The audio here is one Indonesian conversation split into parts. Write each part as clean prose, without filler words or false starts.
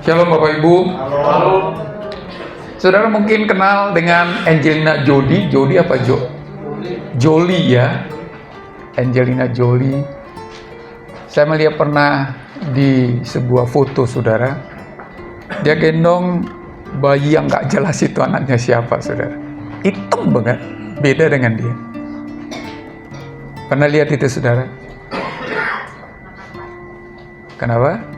Shalom Bapak Ibu. Halo. Saudara mungkin kenal dengan Angelina Jolie. Jolie apa Jolie ya. Angelina Jolie. Saya melihat pernah di sebuah foto saudara. Dia gendong bayi yang gak jelas itu anaknya siapa saudara. Hitam banget. Beda dengan dia. Pernah lihat itu saudara? Kenapa?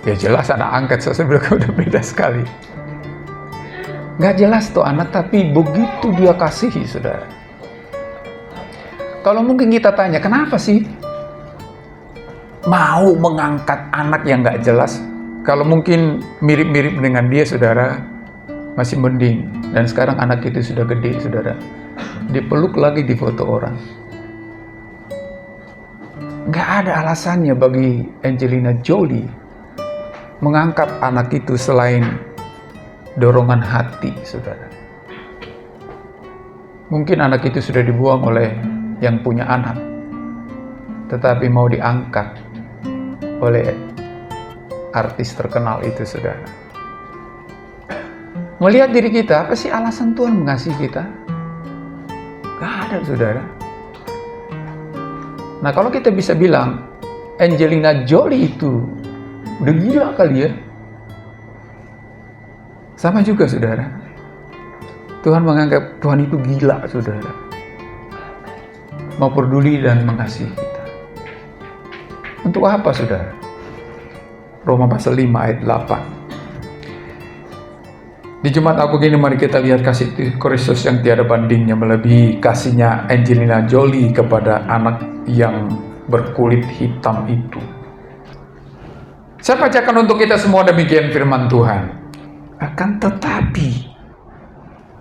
Ya jelas anak angkat sebenarnya udah beda sekali. Nggak jelas tuh anak, tapi begitu dia kasihi saudara. Kalau mungkin kita tanya, kenapa sih mau mengangkat anak yang nggak jelas? Kalau mungkin mirip-mirip dengan dia saudara, masih mending. Dan sekarang anak itu sudah gede saudara. Dipeluk lagi di foto orang. Nggak ada alasannya bagi Angelina Jolie mengangkat anak itu selain dorongan hati, saudara. Mungkin anak itu sudah dibuang oleh yang punya anak, tetapi mau diangkat oleh artis terkenal itu, saudara. Melihat diri kita, apa sih alasan Tuhan mengasihi kita? Gak ada, saudara. Nah, kalau kita bisa bilang Angelina Jolie itu udah gila kali ya. Sama juga saudara. Tuhan menganggap Tuhan itu gila saudara. Mau peduli dan mengasihi kita. Untuk apa saudara? Roma pasal 5 ayat 8. Di Jumat Agung ini mari kita lihat kasih Kristus yang tiada bandingnya melebihi kasihnya Angelina Jolie kepada anak yang berkulit hitam itu. Saya bacakan untuk kita semua demikian firman Tuhan. Akan tetapi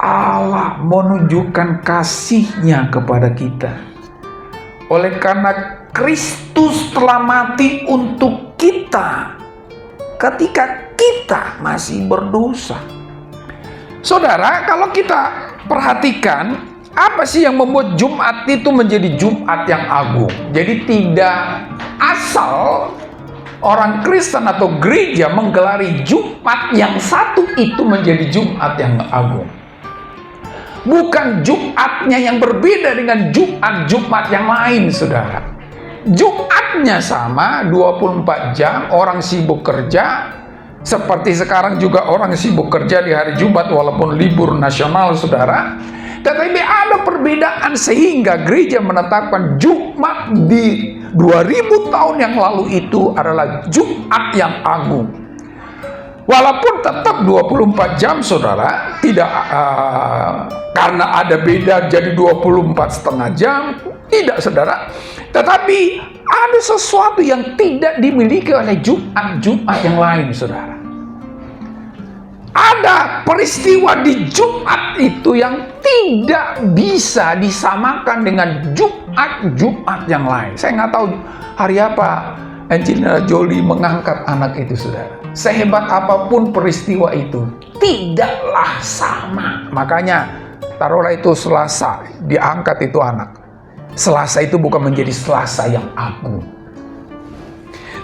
Allah menunjukkan kasih-Nya kepada kita. Oleh karena Kristus telah mati untuk kita ketika kita masih berdosa. Saudara, kalau kita perhatikan, apa sih yang membuat Jumat itu menjadi Jumat yang agung? Jadi tidak asal orang Kristen atau gereja menggelari Jumat yang satu itu menjadi Jumat yang agung. Bukan Jumatnya yang berbeda dengan Jumat yang lain, saudara. Jumatnya sama, 24 jam, orang sibuk kerja. Seperti sekarang juga orang sibuk kerja di hari Jumat walaupun libur nasional, saudara. Tetapi ada perbedaan sehingga gereja menetapkan Jumat di 2000 tahun yang lalu itu adalah Jumat yang agung. Walaupun tetap 24 jam saudara, tidak karena ada beda jadi 24,5 jam, tidak saudara. Tetapi ada sesuatu yang tidak dimiliki oleh Jumat yang lain saudara. Ada peristiwa di Jumat itu yang tidak bisa disamakan dengan Jumat yang lain. Saya nggak tahu hari apa Angelina Jolie mengangkat anak itu, saudara. Sehebat apapun peristiwa itu, tidaklah sama. Makanya taruhlah itu Selasa, diangkat itu anak. Selasa itu bukan menjadi Selasa yang agung.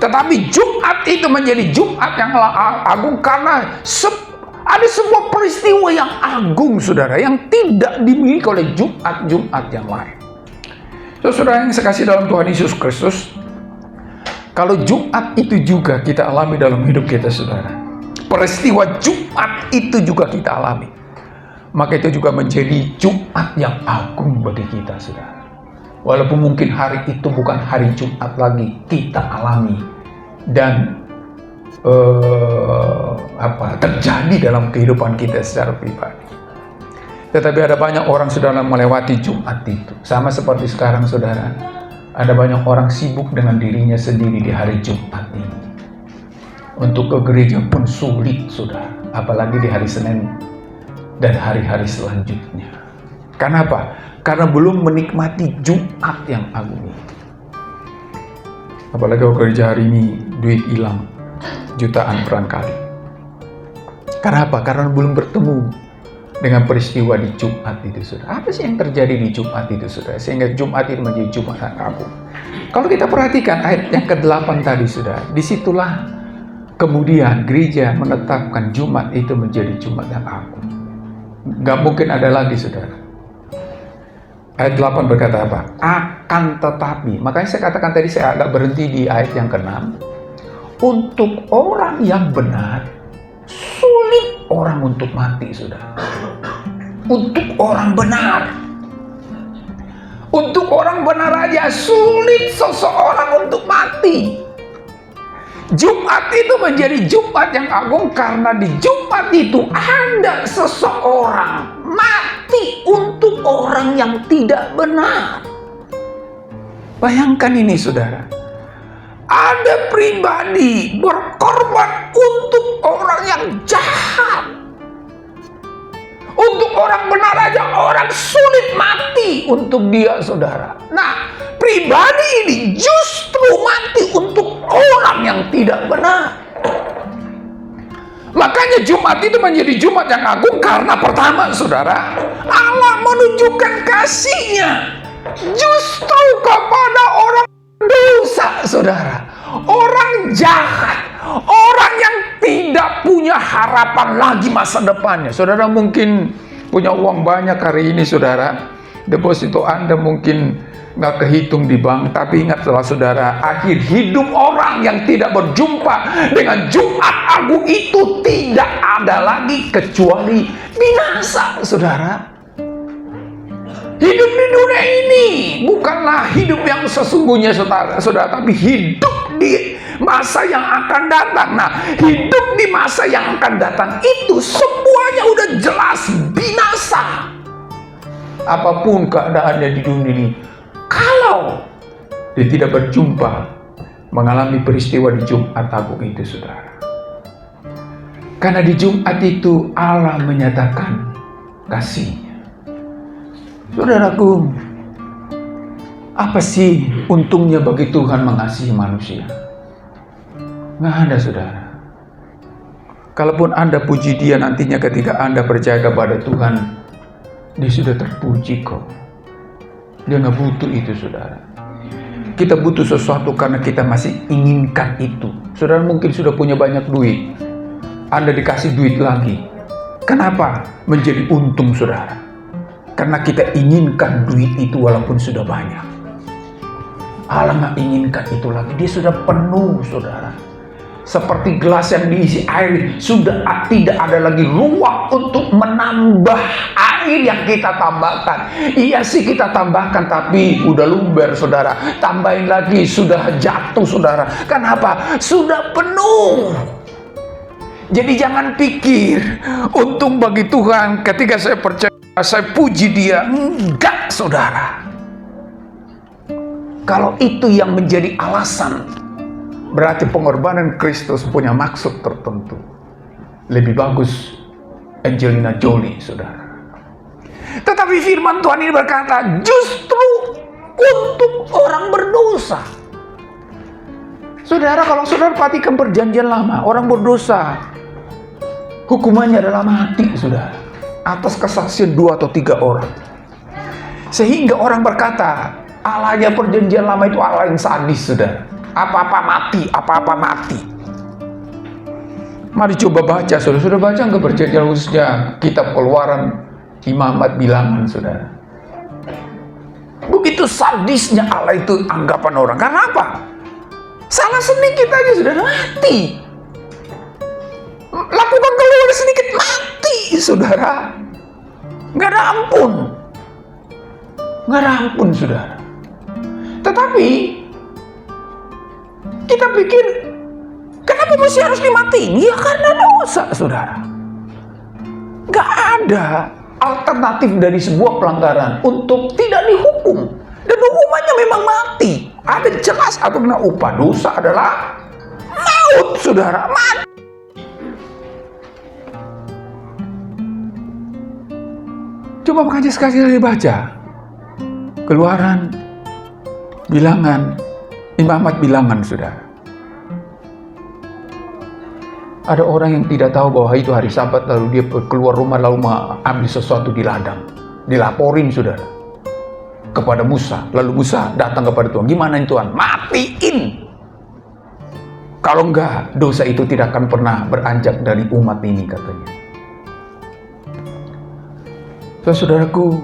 Tetapi Jumat itu menjadi Jumat yang agung karena ada sebuah peristiwa yang agung, saudara, yang tidak dimiliki oleh Jumat yang lain. Saudara yang saya kasih dalam Tuhan Yesus Kristus, kalau Jumat itu juga kita alami dalam hidup kita, saudara. Peristiwa Jumat itu juga kita alami. Maka itu juga menjadi Jumat yang agung bagi kita, saudara. Walaupun mungkin hari itu bukan hari Jumat lagi, kita alami. Dan terjadi dalam kehidupan kita secara pribadi. Tetapi ada banyak orang saudara melewati Jumat itu. Sama seperti sekarang saudara, ada banyak orang sibuk dengan dirinya sendiri di hari Jumat ini. Untuk ke gereja pun sulit saudara, apalagi di hari Senin dan hari-hari selanjutnya. Kenapa? Karena belum menikmati Jumat yang agung ini. Apalagi kalau gereja hari ini duit hilang jutaan perangkali. Kenapa? Karena belum bertemu dengan peristiwa di Jumat itu, saudara. Apa sih yang terjadi di Jumat itu, saudara? Sehingga Jumat itu menjadi Jumat yang agung. Kalau kita perhatikan ayat yang ke-8 tadi, saudara, disitulah Kemudian gereja menetapkan Jumat itu menjadi Jumat yang agung. Gak mungkin ada lagi, saudara. Ayat 8 berkata apa? Akan tetapi, makanya saya katakan tadi saya agak berhenti di ayat yang ke-6. Untuk orang yang benar, sulit orang untuk mati, saudara. Untuk orang benar. Untuk orang benar aja sulit seseorang untuk mati. Jumat itu menjadi Jumat yang agung karena di Jumat itu ada seseorang mati untuk orang yang tidak benar. Bayangkan ini, saudara. Ada pribadi berkorban untuk orang yang jahat. Untuk orang benar aja orang sulit mati untuk dia, saudara. Nah, pribadi ini justru mati untuk orang yang tidak benar. Makanya Jumat itu menjadi Jumat yang agung karena pertama, saudara, Allah menunjukkan kasih-Nya justru kepada orang dosa, saudara. Orang jahat, orang yang tidak punya harapan lagi masa depannya. Saudara mungkin punya uang banyak hari ini, saudara. Deposito Anda mungkin nggak kehitung di bank. Tapi ingatlah, saudara, akhir hidup orang yang tidak berjumpa dengan Jumat Agung itu tidak ada lagi kecuali binasa, saudara. Hidup di dunia ini bukanlah hidup yang sesungguhnya, saudara, tapi hidup di masa yang akan datang. Nah, hidup di masa yang akan datang itu semuanya udah jelas binasa. Apapun keadaannya di dunia ini, kalau dia tidak berjumpa, mengalami peristiwa di Jumat Agung itu, saudara. Karena di Jumat itu Allah menyatakan kasih-Nya. Saudaraku, apa sih untungnya bagi Tuhan mengasihi manusia? Nggak ada, saudara. Kalaupun Anda puji Dia nantinya ketika Anda percaya kepada Tuhan, Dia sudah terpuji kok. Dia nggak butuh itu, saudara. Kita butuh sesuatu karena kita masih inginkan itu. Saudara mungkin sudah punya banyak duit, Anda dikasih duit lagi. Kenapa? Menjadi untung, saudara. Karena kita inginkan duit itu walaupun sudah banyak. Allah nggak inginkan itu lagi. Dia sudah penuh, saudara. Seperti gelas yang diisi air, sudah tidak ada lagi ruang untuk menambah air yang kita tambahkan. Iya sih kita tambahkan, tapi udah luber, saudara. Tambahin lagi, sudah jatuh, saudara. Kenapa? Sudah penuh. Jadi jangan pikir untung bagi Tuhan ketika saya percaya, saya puji Dia. Enggak, saudara. Kalau itu yang menjadi alasan, berarti pengorbanan Kristus punya maksud tertentu. Lebih bagus Angelina Jolie, saudara. Tetapi firman Tuhan ini berkata, justru untuk orang berdosa. Saudara, kalau saudara perhatikan perjanjian lama, orang berdosa hukumannya adalah mati, saudara, atas kesaksian 2 atau 3 orang. Sehingga orang berkata, Allahnya perjanjian lama itu Allah yang sadis, saudara. Apa-apa mati, apa-apa mati. Mari coba baca, saudara. Sudah baca nggak perjanjian khususnya kitab Keluaran, Imamat, Bilangan, saudara? Begitu sadisnya Allah itu anggapan orang. Karena apa? Salah sedikit aja sudah mati. Lakukan keluar sedikit mati, saudara. Nggak ada ampun. Nggak ada ampun, saudara. Tetapi kita pikir, kenapa mesti harus dimatiin? Ya karena dosa, saudara. Nggak ada alternatif dari sebuah pelanggaran untuk tidak dihukum. Dan hukumannya memang mati. Ada jelas atau kena upah dosa adalah maut, saudara. Mati. Coba makanya sekali lagi baca Keluaran, Bilangan, Imamat, Bilangan, saudara. Ada orang yang tidak tahu bahwa itu hari Sabat, lalu dia keluar rumah lalu mengambil sesuatu di ladang. Dilaporin, saudara, kepada Musa. Lalu Musa datang kepada Tuhan. Gimana ini, Tuhan? Matiin. Kalau enggak, dosa itu tidak akan pernah beranjak dari umat ini, katanya. Saudaraku,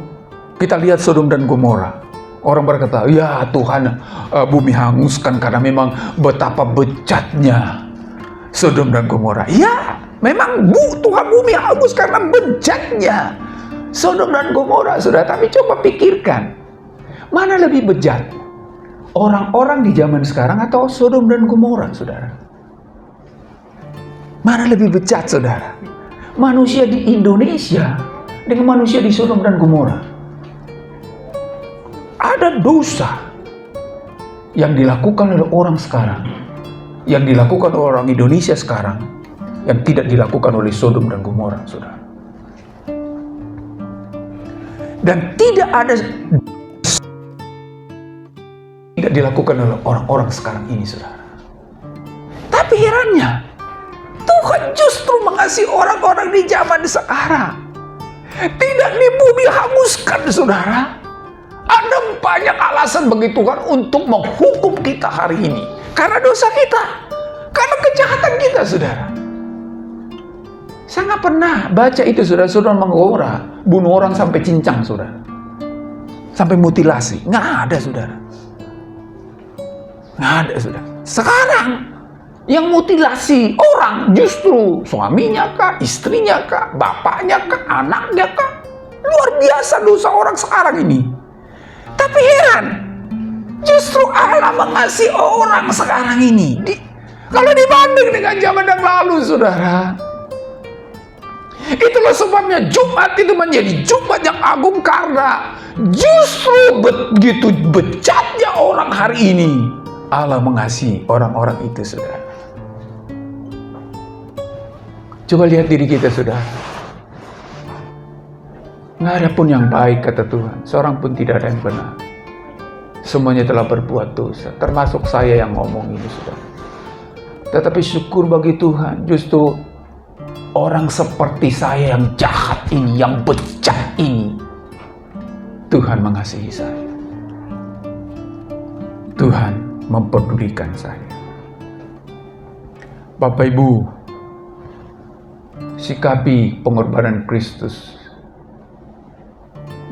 kita lihat Sodom dan Gomora. Orang berkata, ya Tuhan, bumi hanguskan karena memang betapa bejatnya Sodom dan Gomora. Ya, memang Tuhan bumi hangus karena bejatnya Sodom dan Gomora, saudara. Tapi coba pikirkan, mana lebih bejat? Orang-orang di zaman sekarang atau Sodom dan Gomora, saudara? Mana lebih bejat, saudara? Manusia di Indonesia dengan manusia di Sodom dan Gomora. Ada dosa yang dilakukan oleh orang sekarang, yang dilakukan oleh orang Indonesia sekarang, yang tidak dilakukan oleh Sodom dan Gomora, saudara. Dan tidak ada tidak dilakukan oleh orang-orang sekarang ini, saudara. Tapi herannya, Tuhan justru mengasihi orang-orang di zaman sekarang. Tidak di bumi hanguskan, saudara. Ada banyak alasan bagi Tuhan untuk menghukum kita hari ini. Karena dosa kita. Karena kejahatan kita, saudara. Saya nggak pernah baca itu, saudara. Saudara menggora, bunuh orang sampai cincang, saudara. Sampai mutilasi. Nggak ada, saudara. Nggak ada, saudara. Sekarang, yang mutilasi orang justru suaminya kah, istrinya kah, bapaknya kah, anaknya kah. Luar biasa dosa orang sekarang ini. Tapi heran, justru Allah mengasihi orang sekarang ini. Kalau dibanding dengan zaman yang lalu, saudara. Itulah sebabnya Jumat itu menjadi Jumat yang agung, karena justru begitu bejatnya orang hari ini, Allah mengasihi orang-orang itu, saudara. Coba lihat diri kita, saudara. Nggak ada pun yang baik, kata Tuhan. Seorang pun tidak ada yang benar. Semuanya telah berbuat dosa, termasuk saya yang ngomong ini, saudara. Tetapi syukur bagi Tuhan, justru orang seperti saya yang jahat ini, yang bejat ini, Tuhan mengasihi saya. Tuhan mempedulikan saya. Bapak Ibu, sikapi pengorbanan Kristus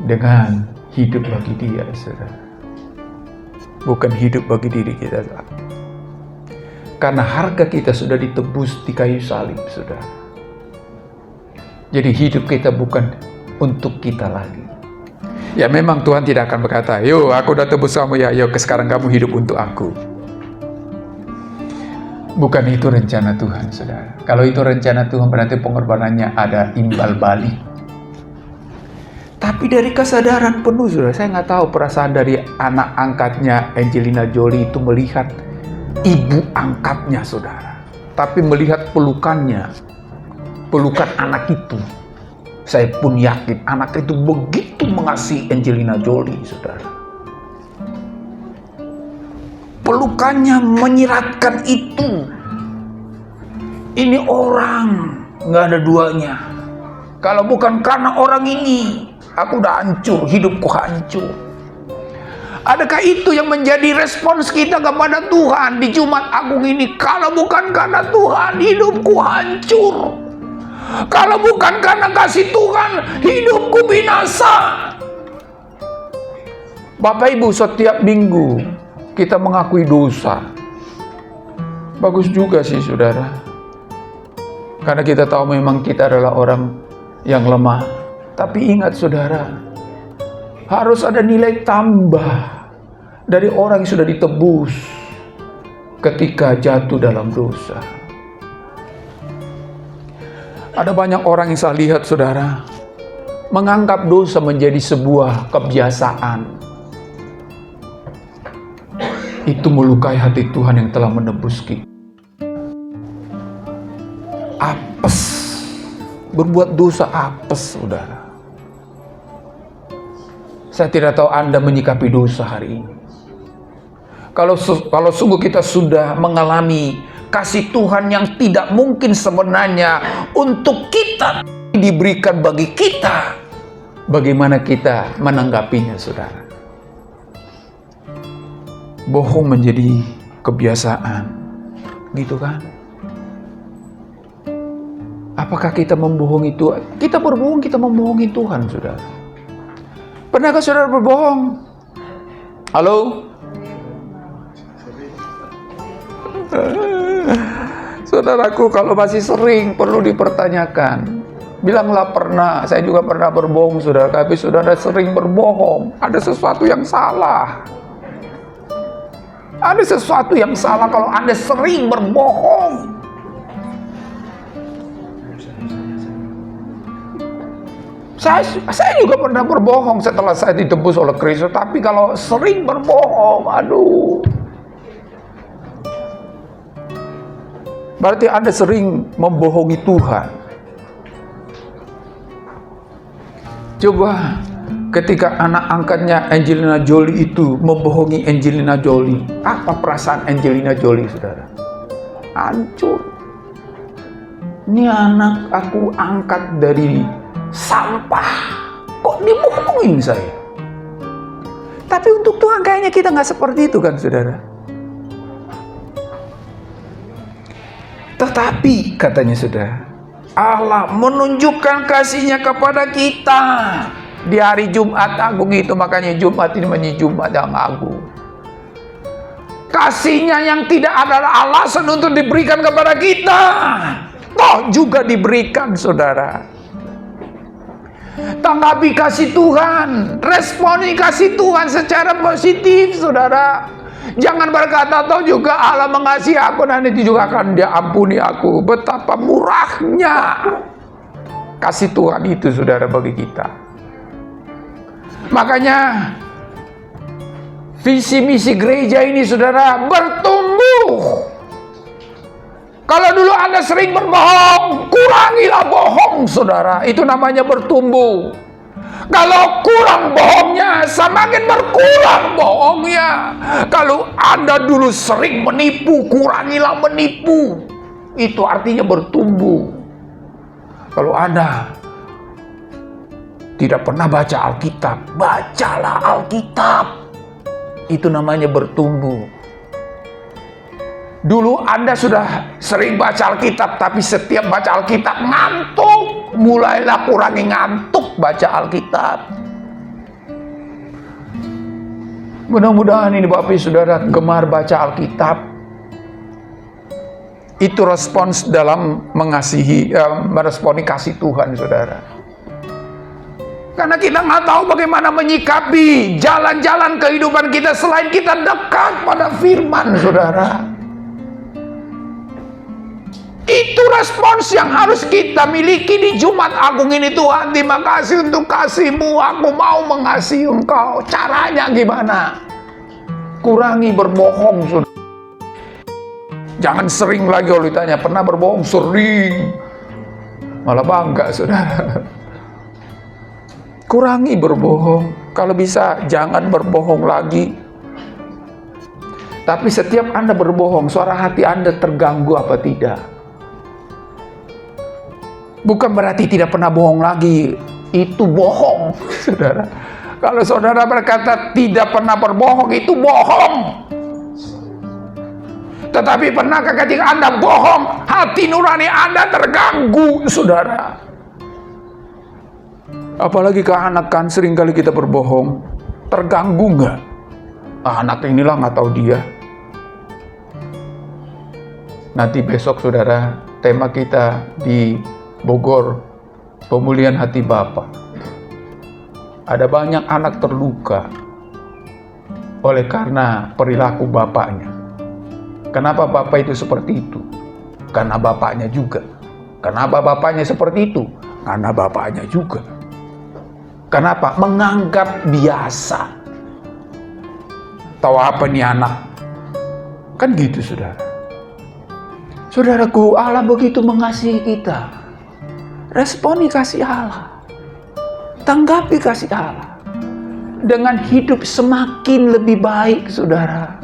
dengan hidup bagi Dia, saudara. Bukan hidup bagi diri kita. Karena harga kita sudah ditebus di kayu salib, saudara. Jadi hidup kita bukan untuk kita lagi. Ya memang Tuhan tidak akan berkata, yo aku udah tebus kamu ya, yo sekarang kamu hidup untuk aku. Bukan itu rencana Tuhan, saudara. Kalau itu rencana Tuhan, berarti pengorbanannya ada imbal balik. Tapi dari kesadaran penuh, saudara, saya nggak tahu perasaan dari anak angkatnya Angelina Jolie itu melihat ibu angkatnya, saudara. Tapi melihat pelukan anak itu, saya pun yakin anak itu begitu mengasihi Angelina Jolie, saudara. Pelukannya menyiratkan itu. Ini orang nggak ada duanya. Kalau bukan karena orang ini, aku udah hancur, hidupku hancur. Adakah itu yang menjadi respons kita kepada Tuhan di Jumat Agung ini? Kalau bukan karena Tuhan, hidupku hancur. Kalau bukan karena kasih Tuhan, hidupku binasa. Bapak Ibu, setiap minggu kita mengakui dosa. Bagus juga sih, saudara. Karena kita tahu memang kita adalah orang yang lemah. Tapi ingat, saudara, harus ada nilai tambah dari orang yang sudah ditebus ketika jatuh dalam dosa. Ada banyak orang yang saya lihat, saudara, menganggap dosa menjadi sebuah kebiasaan. Itu melukai hati Tuhan yang telah menebus kita. Apes, berbuat dosa apes, saudara. Saya tidak tahu Anda menyikapi dosa hari ini. Kalau sungguh kita sudah mengalami kasih Tuhan yang tidak mungkin sebenarnya untuk kita diberikan bagi kita, bagaimana kita menanggapinya, saudara? Bohong menjadi kebiasaan. gitu kan? Apakah kita membohongi Tuhan? Kita berbohong, kita membohongi Tuhan, saudara. Pernahkah saudara berbohong? Halo? Saudaraku, kalau masih sering perlu dipertanyakan. Bilanglah pernah, saya juga pernah berbohong, saudara. Tapi saudara sering berbohong, ada sesuatu yang salah. Ada sesuatu yang salah kalau Anda sering berbohong. Saya juga pernah berbohong setelah saya ditebus oleh Kristus. Tapi kalau sering berbohong, aduh. Berarti Anda sering membohongi Tuhan. Coba ketika anak angkatnya Angelina Jolie itu membohongi Angelina Jolie. Apa perasaan Angelina Jolie, saudara? Hancur. Ini anak aku angkat dari sampah, kok dibohongin saya? Tapi untuk Tuhan kayaknya kita nggak seperti itu kan, saudara? Tetapi katanya saudara, Allah menunjukkan kasih-Nya kepada kita di hari Jumat Agung itu. Makanya Jumat ini menjadi Jumat yang agung. Kasih-Nya yang tidak adalah alasan untuk diberikan kepada kita, toh juga diberikan, saudara. Tanggapi kasih Tuhan, responi kasih Tuhan secara positif, saudara. Jangan berkata, toh juga Allah mengasihi aku, nanti juga akan Dia ampuni aku. Betapa murahnya kasih Tuhan itu, saudara, bagi kita. Makanya visi misi gereja ini, saudara, bertumbuh. Kalau dulu Anda sering berbohong, kurangilah bohong, saudara. Itu namanya bertumbuh. Kalau kurang bohongnya, semakin berkurang bohongnya. Kalau Anda dulu sering menipu, kurangilah menipu. Itu artinya bertumbuh. Kalau Anda tidak pernah baca Alkitab, bacalah Alkitab. Itu namanya bertumbuh. Dulu Anda sudah sering baca Alkitab, tapi setiap baca Alkitab ngantuk. Mulailah kurangi ngantuk baca Alkitab. Mudah-mudahan ini Bapak Ibu Saudara gemar baca Alkitab. Itu respons dalam mengasihi, meresponi kasih Tuhan, saudara. Karena kita nggak tahu bagaimana menyikapi jalan-jalan kehidupan kita selain kita dekat pada firman, saudara. Itu respons yang harus kita miliki di Jumat Agung ini. Tuhan, terima kasih untuk kasih-Mu. Aku mau mengasihi Engkau. Caranya gimana? Kurangi berbohong, saudara. Jangan sering lagi kalau ditanya, pernah berbohong? Sering. Malah bangga, saudara. Kurangi berbohong. Kalau bisa, jangan berbohong lagi. Tapi setiap Anda berbohong, suara hati Anda terganggu apa tidak? Bukan berarti tidak pernah bohong lagi. Itu bohong, saudara. Kalau saudara berkata tidak pernah berbohong, itu bohong. Tetapi pernahkah ketika Anda bohong, hati nurani Anda terganggu, saudara? Apalagi ke anak kan, sering kali kita berbohong. Terganggu nggak? Anak inilah nggak tahu dia. Nanti besok, saudara, tema kita di Bogor, pemulihan hati Bapa. Ada banyak anak terluka oleh karena perilaku bapaknya. Kenapa bapak itu seperti itu? Karena bapaknya juga. Kenapa bapaknya seperti itu? Karena bapaknya juga. Kenapa? Menganggap biasa. Tahu apa nih anak? Kan gitu, saudara. Saudaraku, Allah begitu mengasihi kita. Responi kasih Allah. Tanggapi kasih Allah. Dengan hidup semakin lebih baik, saudara.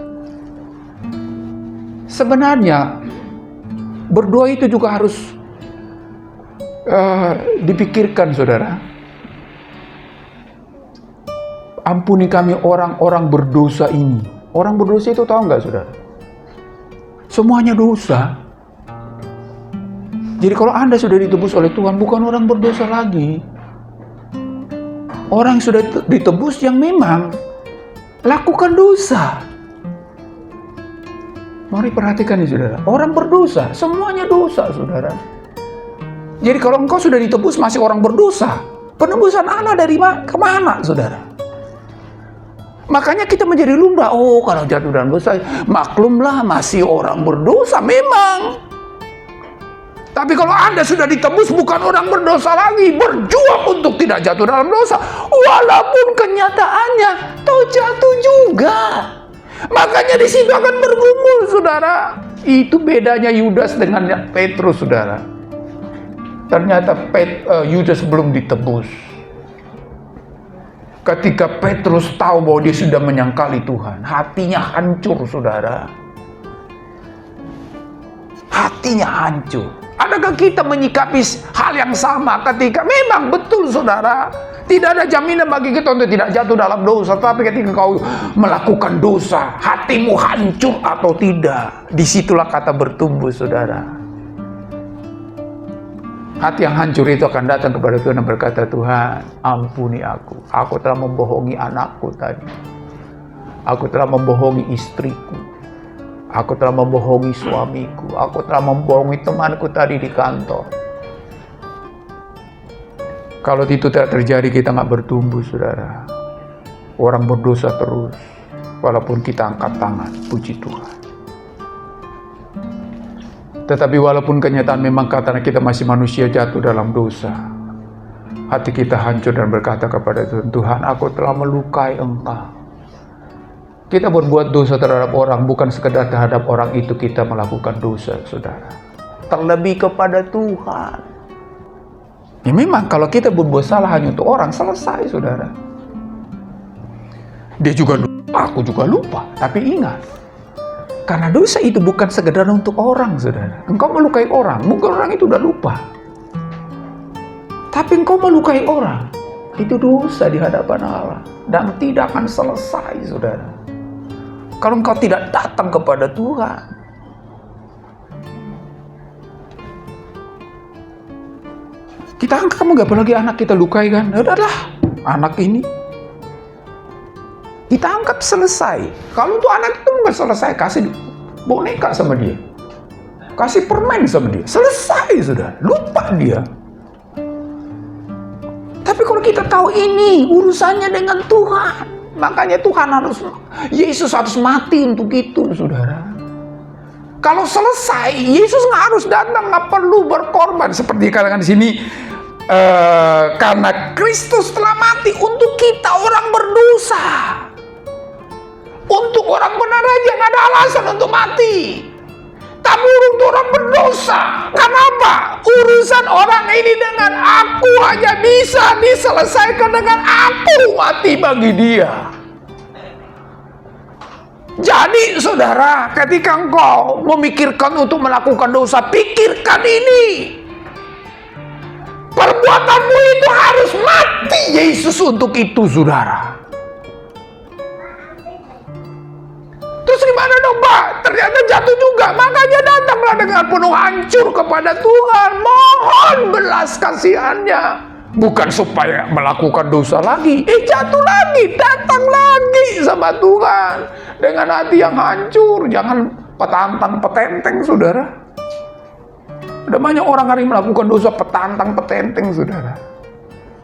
Sebenarnya, berdoa itu juga harus dipikirkan, saudara. Ampuni kami orang-orang berdosa ini. Orang berdosa itu tahu nggak, saudara? Semuanya dosa. Jadi kalau Anda sudah ditebus oleh Tuhan, bukan orang berdosa lagi. Orang yang sudah ditebus yang memang lakukan dosa. Mari perhatikan nih saudara, orang berdosa, semuanya dosa saudara. Jadi kalau engkau sudah ditebus masih orang berdosa, penebusan Allah dari kemana saudara? Makanya kita menjadi lumrah, oh kalau jatuh dalam dosa, maklumlah masih orang berdosa memang. Tapi kalau Anda sudah ditebus bukan orang berdosa lagi, berjuang untuk tidak jatuh dalam dosa. Walaupun kenyataannya toh jatuh juga. Makanya di situ akan bergumul, saudara. Itu bedanya Yudas dengan Petrus, saudara. Ternyata Yudas belum ditebus. Ketika Petrus tahu bahwa dia sudah menyangkali Tuhan, hatinya hancur, saudara. Hatinya hancur. Adakah kita menyikapi hal yang sama ketika memang betul saudara, tidak ada jaminan bagi kita untuk tidak jatuh dalam dosa, tapi ketika kau melakukan dosa, hatimu hancur atau tidak, disitulah kata bertumbuh saudara. Hati yang hancur itu akan datang kepada Tuhan dan berkata, Tuhan ampuni aku telah membohongi anakku tadi, aku telah membohongi istriku, aku telah membohongi suamiku, aku telah membohongi temanku tadi di kantor. Kalau itu tidak terjadi, kita nggak bertumbuh, saudara. Orang berdosa terus, walaupun kita angkat tangan, puji Tuhan. Tetapi walaupun kenyataan memang karena kita masih manusia jatuh dalam dosa, hati kita hancur dan berkata kepada Tuhan, Tuhan aku telah melukai Engkau. Kita berbuat dosa terhadap orang, bukan sekedar terhadap orang itu kita melakukan dosa, saudara. Terlebih kepada Tuhan. Ya memang kalau kita berbuat salah hanya untuk orang, selesai, saudara. Dia juga lupa, aku juga lupa. Tapi ingat, karena dosa itu bukan sekedar untuk orang, saudara. Engkau melukai orang, bukan orang itu udah lupa. Tapi engkau melukai orang, itu dosa di hadapan Allah. Dan tidak akan selesai, saudara. Kalau engkau tidak datang kepada Tuhan. Kita angkat, kamu gak lagi anak kita lukai kan? Udahlah, anak ini kita angkat selesai. Kalau untuk anak itu nggak selesai, kasih boneka sama dia, kasih permen sama dia, selesai sudah, lupa dia. Tapi kalau kita tahu ini urusannya dengan Tuhan, makanya Yesus harus mati untuk itu, saudara. Kalau selesai, Yesus nggak harus datang, nggak perlu berkorban seperti dikatakan di sini. Karena Kristus telah mati untuk kita orang berdosa. Untuk orang benar aja nggak ada alasan untuk mati. Tapi untuk orang berdosa, kenapa? Urusan orang ini dengan aku hanya bisa diselesaikan dengan aku mati bagi dia. Jadi saudara, ketika engkau memikirkan untuk melakukan dosa, pikirkan ini. Perbuatanmu itu harus mati Yesus untuk itu, saudara. Terus gimana dong, Pak? Ternyata jatuh juga. Makanya datanglah dengan penuh hancur kepada Tuhan. Mohon belas kasihannya. Bukan supaya melakukan dosa lagi. Jatuh lagi. Datang lagi sama Tuhan. Dengan hati yang hancur. Jangan petantang petenteng, saudara. Ada banyak orang hari melakukan dosa petantang petenteng, saudara.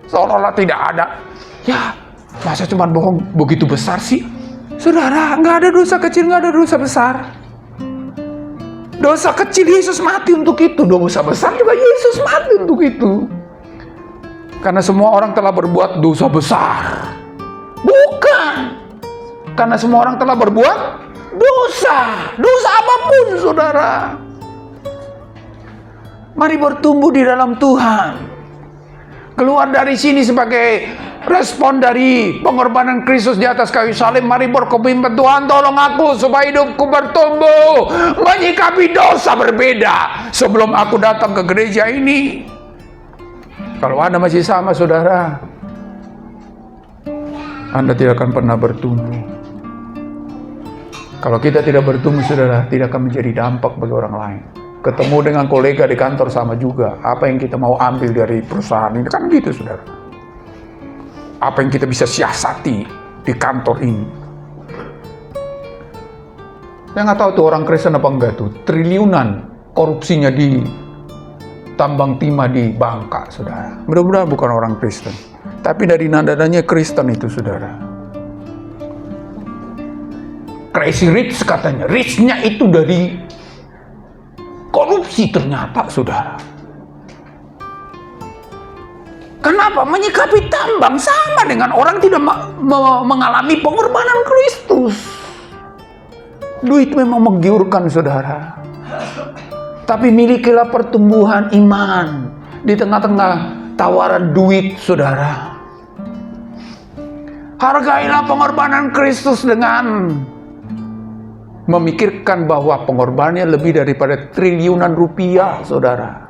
Seolah-olah tidak ada. Ya, masa cuma bohong begitu besar sih? Saudara, nggak ada dosa kecil, nggak ada dosa besar. Dosa kecil Yesus mati untuk itu, dosa besar juga Yesus mati untuk itu. Karena semua orang telah berbuat dosa besar. Bukan. Karena semua orang telah berbuat dosa. Dosa apapun, saudara. Mari bertumbuh di dalam Tuhan. Keluar dari sini sebagai respon dari pengorbanan Kristus di atas kayu salib. Mari berkomitmen, Tuhan tolong aku supaya hidupku bertumbuh, menyikapi dosa berbeda sebelum aku datang ke gereja ini. Kalau Anda masih sama, saudara, Anda tidak akan pernah bertumbuh. Kalau kita tidak bertumbuh, saudara, tidak akan menjadi dampak bagi orang lain. Ketemu dengan kolega di kantor sama juga. Apa yang kita mau ambil dari perusahaan ini kan gitu, saudara. Apa yang kita bisa siasati di kantor ini. Saya nggak tahu tuh orang Kristen apa enggak tuh. Triliunan korupsinya di tambang timah di Bangka, saudara. Mudah-mudahan bukan orang Kristen. Tapi dari nadanya Kristen itu, saudara. Crazy rich katanya. Richnya itu dari korupsi ternyata, saudara. Kenapa? Menyikapi tambang sama dengan orang tidak mengalami pengorbanan Kristus. Duit memang menggiurkan, saudara. Tapi milikilah pertumbuhan iman di tengah-tengah tawaran duit, saudara. Hargailah pengorbanan Kristus dengan memikirkan bahwa pengorbanannya lebih daripada triliunan rupiah, saudara.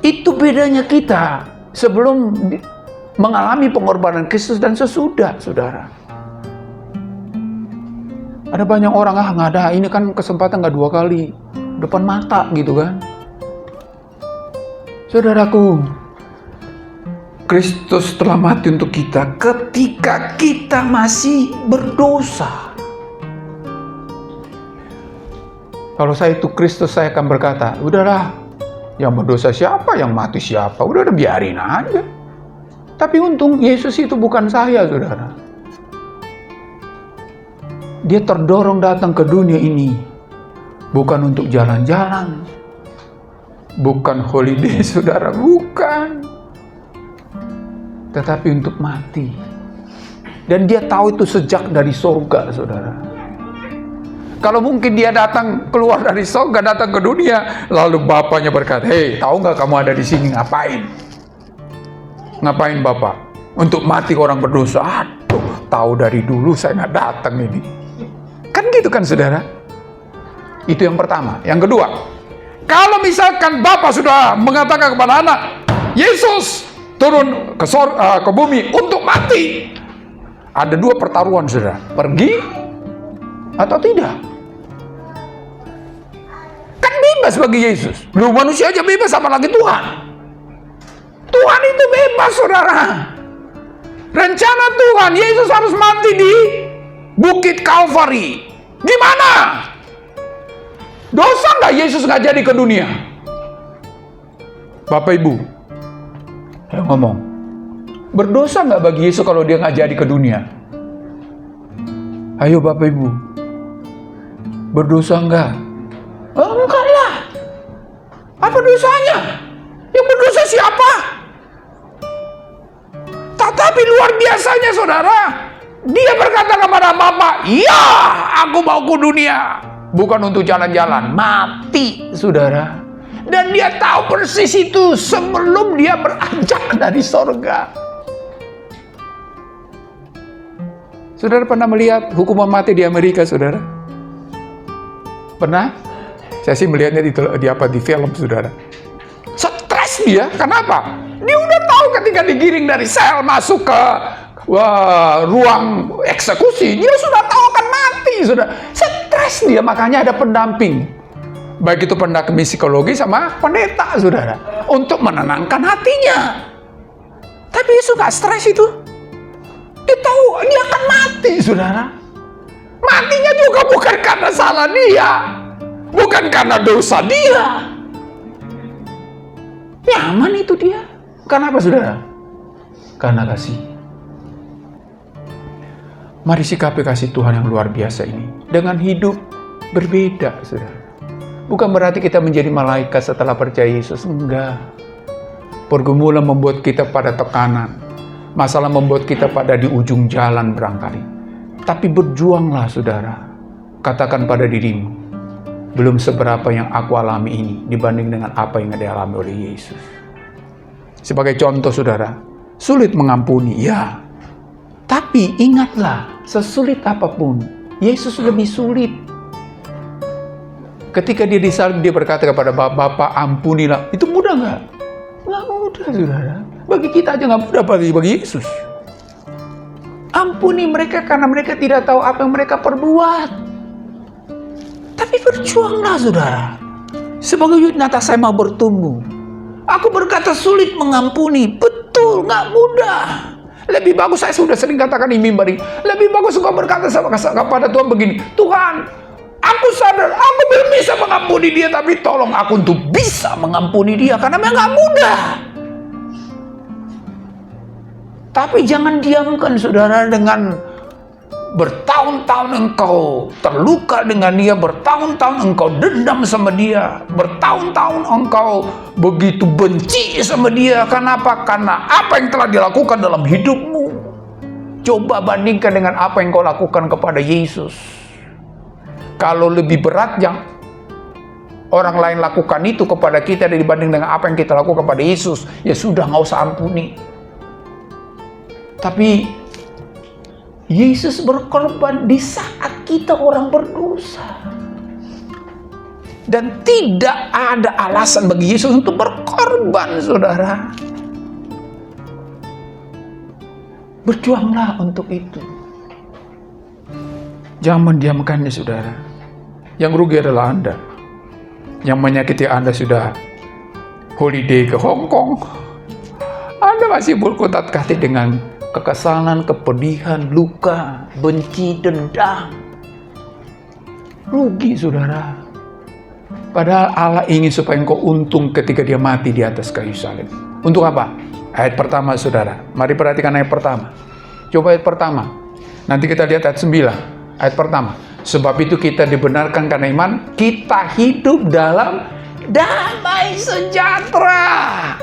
Itu bedanya kita sebelum mengalami pengorbanan Kristus dan sesudah, saudara. Ada banyak orang, nggak ada, ini kan kesempatan nggak 2 kali, depan mata gitu kan. Saudaraku, Kristus telah mati untuk kita ketika kita masih berdosa. Kalau saya itu Kristus, saya akan berkata, udahlah, yang berdosa siapa, yang mati siapa, udah biarin aja. Tapi untung Yesus itu bukan saya, saudara. Dia terdorong datang ke dunia ini bukan untuk jalan-jalan, bukan holiday, saudara, bukan. Tetapi untuk mati. Dan dia tahu itu sejak dari sorga, saudara. Kalau mungkin dia datang keluar dari sorga, datang ke dunia, lalu bapaknya berkata, hei, tahu nggak kamu ada di sini ngapain? Ngapain bapak? Untuk mati orang berdosa. Aduh, tahu dari dulu saya nggak datang ini. Kan gitu kan, saudara? Itu yang pertama. Yang kedua, kalau misalkan bapak sudah mengatakan kepada anak, Yesus turun ke bumi untuk mati, ada 2 pertaruhan, saudara. Pergi atau tidak? Kan bebas bagi Yesus. Lu manusia aja bebas, apalagi Tuhan. Tuhan itu bebas, saudara. Rencana Tuhan, Yesus harus mati di Bukit Kalvari. Gimana? Dosa nggak Yesus nggak jadi ke dunia? Bapak Ibu, saya ngomong, berdosa nggak bagi Yesus kalau dia nggak jadi ke dunia? Ayo Bapak Ibu, berdosa nggak? Oh, enggak lah. Apa dosanya? Yang berdosa siapa? Tetapi luar biasanya, saudara. Dia berkata kepada Bapa, ya, aku mau ke dunia. Bukan untuk jalan-jalan, mati, saudara. Dan dia tahu persis itu sebelum dia beranjak dari sorga. Saudara pernah melihat hukuman mati di Amerika, saudara? Pernah? Saya sih melihatnya di film, saudara. Stres dia, kenapa? Dia udah tahu ketika digiring dari sel masuk ke ruang eksekusi, dia sudah tahu akan mati, sudah stres dia, makanya ada pendamping, baik itu pendamping psikologi sama pendeta, saudara, untuk menenangkan hatinya. Tapi Yesus nggak stres itu, dia tahu dia akan mati, saudara. Matinya juga bukan karena salah dia, bukan karena dosa dia. Nyaman itu dia. Kenapa, saudara? Karena kasih. Mari sikapi kasih Tuhan yang luar biasa ini dengan hidup berbeda, saudara. Bukan berarti kita menjadi malaikat setelah percaya Yesus, enggak. Pergumulan membuat kita pada tekanan, masalah membuat kita pada di ujung jalan barangkali. Tapi berjuanglah, saudara. Katakan pada dirimu, belum seberapa yang aku alami ini dibanding dengan apa yang dialami oleh Yesus. Sebagai contoh, saudara, sulit mengampuni, ya. Tapi ingatlah, sesulit apapun, Yesus lebih sulit. Ketika dia disalib, dia berkata kepada Bapa, ampunilah. Itu mudah nggak? Nggak mudah, saudara. Bagi kita aja nggak mudah, bagi Yesus. Ampuni mereka karena mereka tidak tahu apa yang mereka perbuat. Tapi berjuanglah saudara. Sebagai Yudnata saya mau bertumbuh. Aku berkata sulit mengampuni. Betul, gak mudah. Lebih bagus, saya sudah sering katakan di mimbar ini, lebih bagus engkau berkata kepada Tuhan begini, Tuhan, aku sadar aku belum bisa mengampuni dia, tapi tolong aku untuk bisa mengampuni dia, karena memang gak mudah. Tapi jangan diamkan saudara, dengan bertahun-tahun engkau terluka dengan dia, bertahun-tahun engkau dendam sama dia, bertahun-tahun engkau begitu benci sama dia. Kenapa? Karena apa yang telah dilakukan dalam hidupmu. Coba bandingkan dengan apa yang kau lakukan kepada Yesus. Kalau lebih berat yang orang lain lakukan itu kepada kita dibanding dengan apa yang kita lakukan kepada Yesus, ya sudah, nggak usah ampuni. Tapi Yesus berkorban di saat kita orang berdosa. Dan tidak ada alasan bagi Yesus untuk berkorban, saudara. Berjuanglah untuk itu. Jangan mendiamkannya, saudara. Yang rugi adalah Anda. Yang menyakiti Anda sudah holiday ke Hong Kong. Anda masih berkutat-katit dengan kekesalan, kepedihan, luka, benci, dendam. Rugi, saudara. Padahal Allah ingin supaya engkau untung ketika dia mati di atas kayu salib. Untuk apa? Ayat pertama, saudara. Mari perhatikan ayat pertama. Coba ayat pertama. Nanti kita lihat ayat 9. Ayat pertama. Sebab itu kita dibenarkan karena iman, kita hidup dalam damai sejahtera.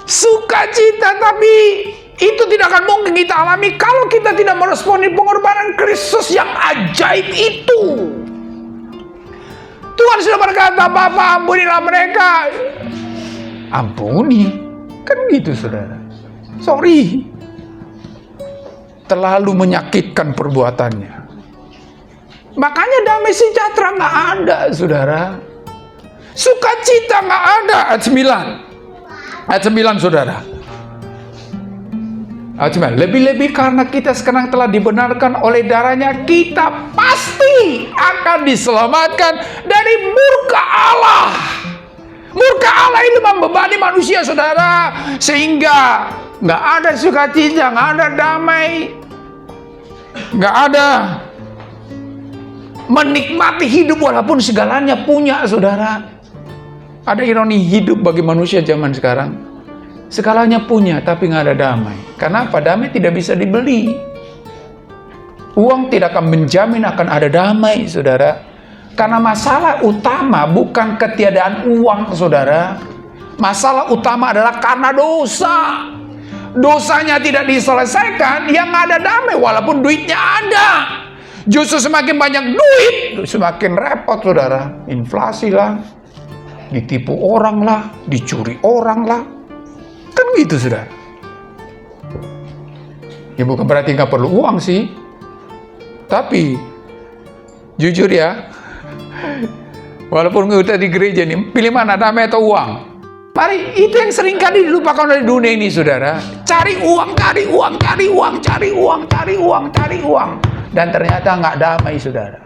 Sukacita, tapi itu tidak akan mungkin kita alami kalau kita tidak meresponi pengorbanan Kristus yang ajaib itu. Tuhan sudah berkata, Bapa ampunilah mereka. Ampuni. Kan gitu, saudara. Sorry. Terlalu menyakitkan perbuatannya. Makanya damai sejahtera nggak ada, saudara. Sukacita nggak ada. Ayat 9. Ayat 9, saudara. Lebih-lebih karena kita sekarang telah dibenarkan oleh darahnya, kita pasti akan diselamatkan dari murka Allah. Murka Allah itu membebani manusia, saudara, sehingga nggak ada sukacita, nggak ada damai, nggak ada menikmati hidup walaupun segalanya punya, saudara. Ada ironi hidup bagi manusia zaman sekarang. Segalanya punya, tapi nggak ada damai. Kenapa? Damai tidak bisa dibeli. Uang tidak akan menjamin akan ada damai, saudara. Karena masalah utama bukan ketiadaan uang, saudara. Masalah utama adalah karena dosa. Dosanya tidak diselesaikan, yang ada damai walaupun duitnya ada. Justru semakin banyak duit, semakin repot, saudara. Inflasi lah, ditipu orang lah, dicuri orang lah. Kan gitu, saudara. Ya bukan berarti nggak perlu uang sih. Tapi jujur ya, walaupun kita di gereja nih, pilih mana, damai atau uang? Mari, itu yang sering kali dilupakan oleh dunia ini, saudara. Cari uang, cari uang, cari uang, cari uang, cari uang, cari uang. Dan ternyata nggak damai, saudara.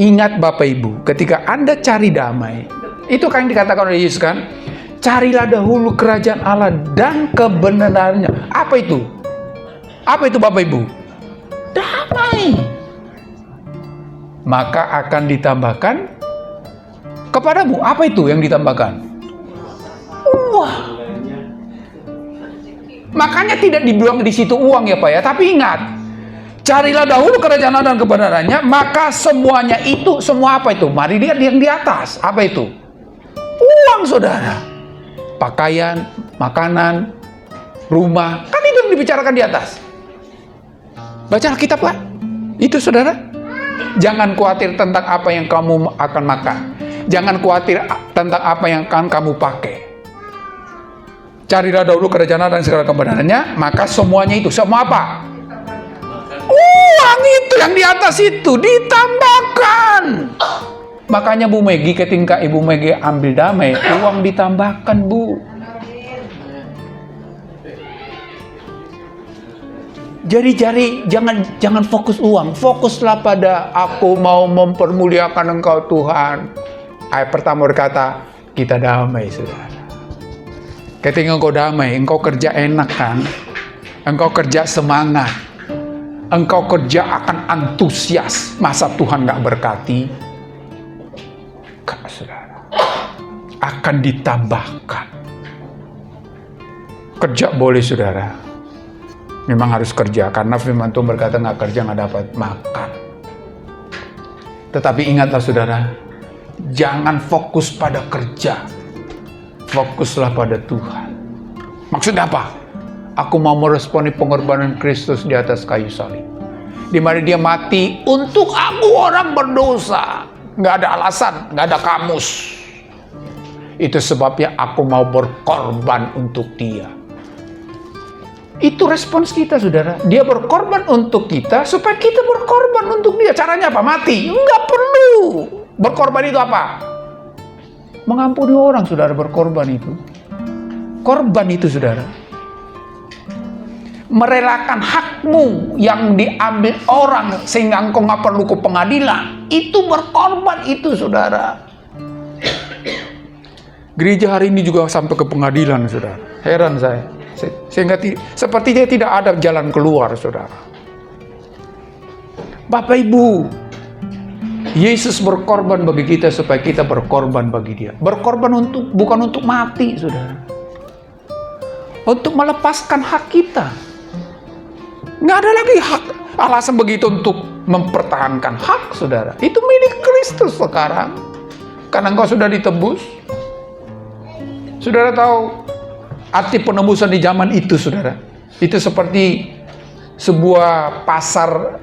Ingat Bapak Ibu, ketika Anda cari damai, itu kan yang dikatakan oleh Yesus kan? Carilah dahulu kerajaan Allah dan kebenarannya. Apa itu? Apa itu, Bapak Ibu? Damai. Maka akan ditambahkan kepadamu. Apa itu yang ditambahkan? Uang. Makanya tidak dibilang di situ uang ya Pak ya. Tapi ingat, carilah dahulu kerajaan Allah dan kebenarannya, maka semuanya itu, semua apa itu? Mari lihat yang di atas. Apa itu? Uang, saudara. Pakaian, makanan, rumah, kan itu yang dibicarakan di atas. Baca Alkitab, Pak. Itu, saudara. Jangan khawatir tentang apa yang kamu akan makan. Jangan khawatir tentang apa yang akan kamu pakai. Carilah dahulu kerajaan Allah dan segala kebenarannya, maka semuanya itu. Semua apa? Uang itu yang di atas itu ditambahkan. Makanya Bu Megi, ketika Ibu Megi ambil damai, uang ditambahkan, Bu. Jadi jangan fokus uang, fokuslah pada aku mau mempermuliakan Engkau Tuhan. Ayat pertama berkata, kita damai saudara. Ketika engkau damai, engkau kerja enak kan? Engkau kerja semangat. Engkau kerja akan antusias. Masa Tuhan gak berkati? Saudara, akan ditambahkan. Kerja boleh saudara, memang harus kerja, karena firman Tuhan berkata gak kerja gak dapat makan. Tetapi ingatlah saudara, jangan fokus pada kerja, fokuslah pada Tuhan. Maksudnya apa? Aku mau meresponi pengorbanan Kristus di atas kayu salib, di mana dia mati untuk aku orang berdosa. Nggak ada alasan, nggak ada kamus. Itu sebabnya aku mau berkorban untuk dia. Itu respons kita saudara. Dia berkorban untuk kita supaya kita berkorban untuk dia. Caranya apa? Mati? Nggak perlu. Berkorban itu apa? Mengampuni orang saudara, berkorban itu. Korban itu saudara, merelakan hakmu yang diambil orang sehingga engkau nggak perlu ke pengadilan. Itu berkorban itu saudara. Gereja hari ini juga sampai ke pengadilan saudara. Heran saya. Sehingga sepertinya tidak ada jalan keluar saudara. Bapak Ibu, Yesus berkorban bagi kita supaya kita berkorban bagi dia. Berkorban bukan untuk mati saudara. Untuk melepaskan hak kita. Nggak ada lagi hak, alasan begitu untuk mempertahankan hak saudara. Itu milik Kristus sekarang, karena engkau sudah ditebus. Saudara tahu arti penebusan di zaman itu saudara? Itu seperti sebuah pasar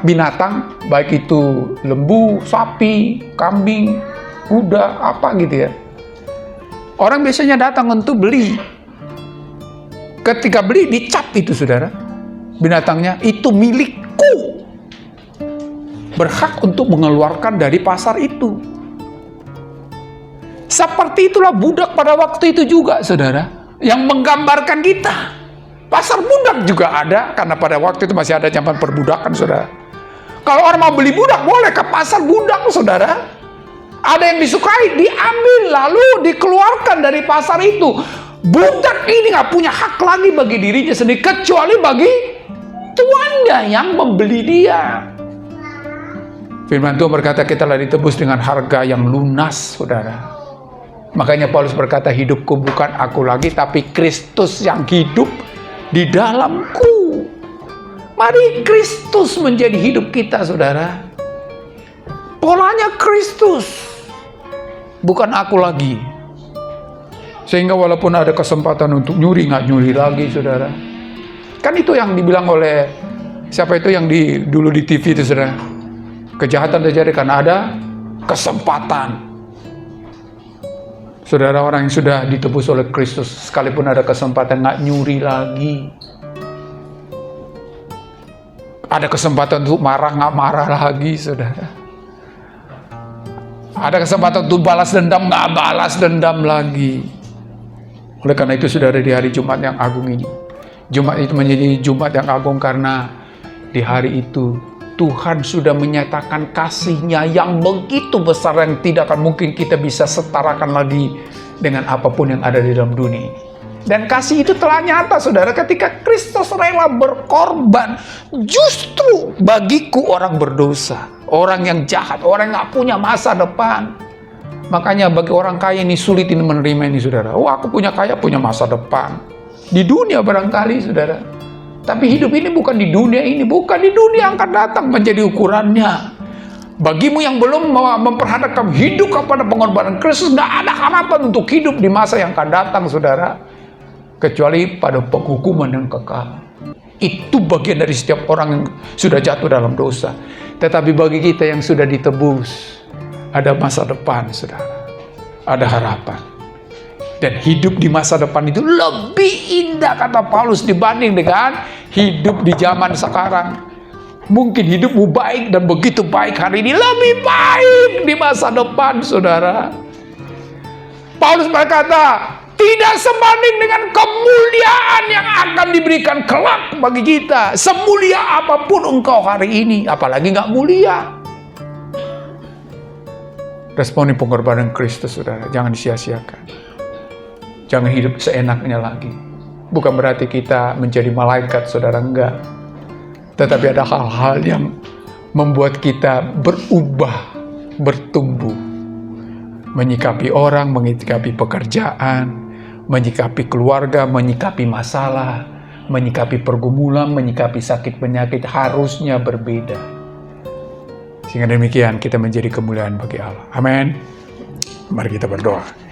binatang, baik itu lembu, sapi, kambing, kuda, apa gitu ya. Orang biasanya datang untuk beli. Ketika beli dicap itu saudara, binatangnya itu milikku, berhak untuk mengeluarkan dari pasar itu. Seperti itulah budak pada waktu itu juga saudara, yang menggambarkan kita. Pasar budak juga ada, karena pada waktu itu masih ada zaman perbudakan saudara. Kalau orang mau beli budak boleh ke pasar budak saudara. Ada yang disukai diambil lalu dikeluarkan dari pasar itu. Budak ini gak punya hak lagi bagi dirinya sendiri, kecuali bagi tuannya yang membeli dia. Firman Tuhan berkata kita telah ditebus dengan harga yang lunas saudara. Makanya Paulus berkata, hidupku bukan aku lagi, tapi Kristus yang hidup di dalamku. Mari Kristus menjadi hidup kita saudara. Polanya Kristus, bukan aku lagi. Sehingga walaupun ada kesempatan untuk nyuri, nggak nyuri lagi saudara. Kan itu yang dibilang oleh siapa itu yang dulu di TV itu saudara. Kejahatan terjadi karena ada kesempatan. Saudara, orang yang sudah ditebus oleh Kristus, sekalipun ada kesempatan nggak nyuri lagi. Ada kesempatan untuk marah, nggak marah lagi saudara. Ada kesempatan untuk balas dendam, nggak balas dendam lagi. Oleh karena itu saudara, di hari Jumat yang agung ini, Jumat itu menjadi Jumat yang agung karena di hari itu Tuhan sudah menyatakan kasih-Nya yang begitu besar, yang tidak akan mungkin kita bisa setarakan lagi dengan apapun yang ada di dalam dunia ini. Dan kasih itu telah nyata saudara ketika Kristus rela berkorban justru bagiku orang berdosa, orang yang jahat, orang yang gak punya masa depan. Makanya bagi orang kaya ini sulit ini menerima ini saudara. Oh, aku punya kaya, punya masa depan di dunia barangkali saudara. Tapi hidup ini bukan di dunia ini, bukan di dunia yang akan datang menjadi ukurannya. Bagimu yang belum memperhadapkan hidup kepada pengorbanan Kristus, gak ada harapan untuk hidup di masa yang akan datang saudara, kecuali pada penghukuman yang kekal. Itu bagian dari setiap orang yang sudah jatuh dalam dosa. Tetapi bagi kita yang sudah ditebus, ada masa depan saudara, ada harapan. Dan hidup di masa depan itu lebih indah kata Paulus dibanding dengan hidup di zaman sekarang. Mungkin hidupmu baik dan begitu baik hari ini, lebih baik di masa depan saudara. Paulus berkata, tidak sebanding dengan kemuliaan yang akan diberikan kelak bagi kita. Semulia apapun engkau hari ini, apalagi nggak mulia. Responi pengorbanan Kristus, saudara, jangan disia-siakan. Jangan hidup seenaknya lagi. Bukan berarti kita menjadi malaikat, saudara, enggak. Tetapi ada hal-hal yang membuat kita berubah, bertumbuh. Menyikapi orang, menyikapi pekerjaan, menyikapi keluarga, menyikapi masalah, menyikapi pergumulan, menyikapi sakit penyakit harusnya berbeda. Sehingga demikian kita menjadi kemuliaan bagi Allah. Amin. Mari kita berdoa.